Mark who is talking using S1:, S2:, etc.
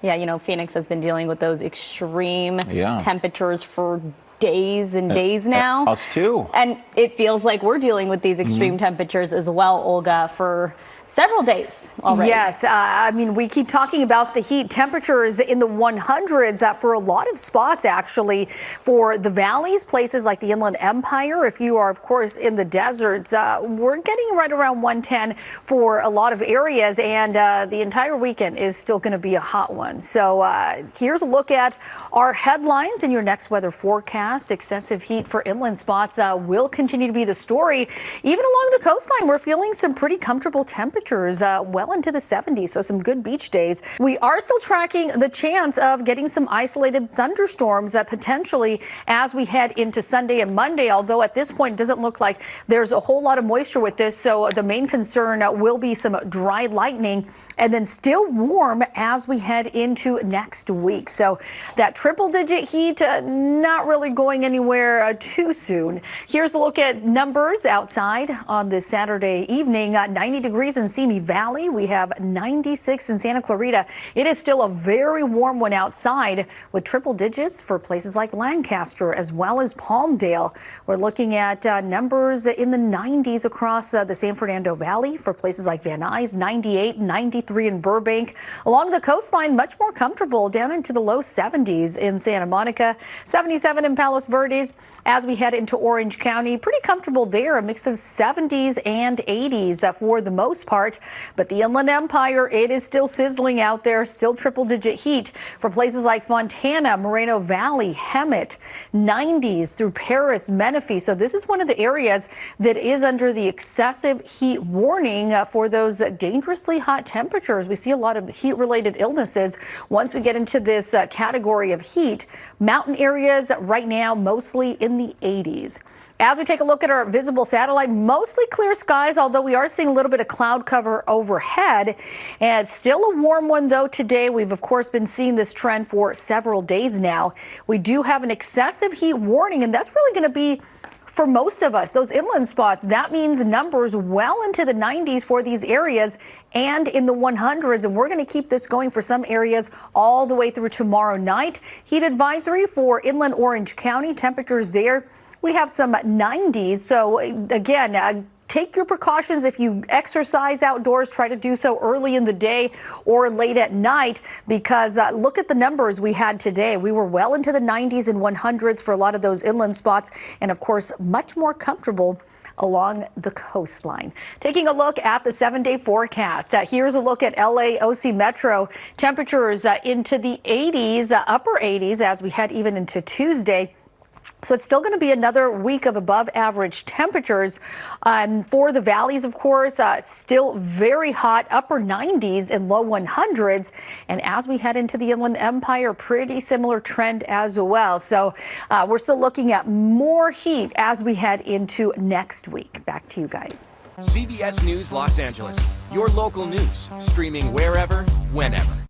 S1: Yeah, Phoenix has been dealing with those extreme temperatures for days and days now.
S2: Us too.
S1: And it feels like we're dealing with these extreme temperatures as well, Olga, for several days already.
S3: Yes, I mean, we keep talking about the heat. Temperatures in the 100s for a lot of spots, actually, for the valleys, places like the Inland Empire. If you are, of course, in the deserts, we're getting right around 110 for a lot of areas, and the entire weekend is still going to be a hot one. So here's a look at our headlines in your next weather forecast. Excessive heat for inland spots will continue to be the story. Even along the coastline, we're feeling some pretty comfortable temperatures. Well into the 70s, so some good beach days. We are still tracking the chance of getting some isolated thunderstorms potentially as we head into Sunday and Monday, although at this point it doesn't look like there's a whole lot of moisture with this, so the main concern will be some dry lightning and then still warm as we head into next week. So that triple-digit heat not really going anywhere too soon. Here's a look at numbers outside on this Saturday evening. 90 degrees in Simi Valley. We have 96 in Santa Clarita. It is still a very warm one outside with triple digits for places like Lancaster as well as Palmdale. We're looking at numbers in the 90s across the San Fernando Valley for places like Van Nuys, 98, 93 in Burbank. Along the coastline, much more comfortable down into the low 70s in Santa Monica, 77 in Palos Verdes. As we head into Orange County, pretty comfortable there, a mix of 70s and 80s for the most part. But the Inland Empire, it is still sizzling out there, still triple-digit heat for places like Fontana, Moreno Valley, Hemet, 90s through Paris, Menifee. So this is one of the areas that is under the excessive heat warning for those dangerously hot temperatures. We see a lot of heat-related illnesses once we get into this category of heat. Mountain areas right now mostly in the 80s. As we take a look at our visible satellite, mostly clear skies, although we are seeing a little bit of cloud cover overhead. And still a warm one, though, today. We've, of course, been seeing this trend for several days now. We do have an excessive heat warning, and that's really going to be for most of us, those inland spots. That means numbers well into the 90s for these areas and in the 100s. And we're going to keep this going for some areas all the way through tomorrow night. Heat advisory for inland Orange County. Temperatures there, we have some 90s. So again, take your precautions. If you exercise outdoors, try to do so early in the day or late at night, because look at the numbers we had today. We were well into the 90s and 100s for a lot of those inland spots, and of course, much more comfortable along the coastline. Taking a look at the 7-day forecast. Here's a look at LA OC Metro. Temperatures into the 80s, upper 80s as we head even into Tuesday. So it's still going to be another week of above average temperatures for the valleys, of course, still very hot, upper 90s and low 100s. And as we head into the Inland Empire, pretty similar trend as well. So we're still looking at more heat as we head into next week. Back to you guys.
S4: CBS News Los Angeles, your local news, streaming wherever, whenever.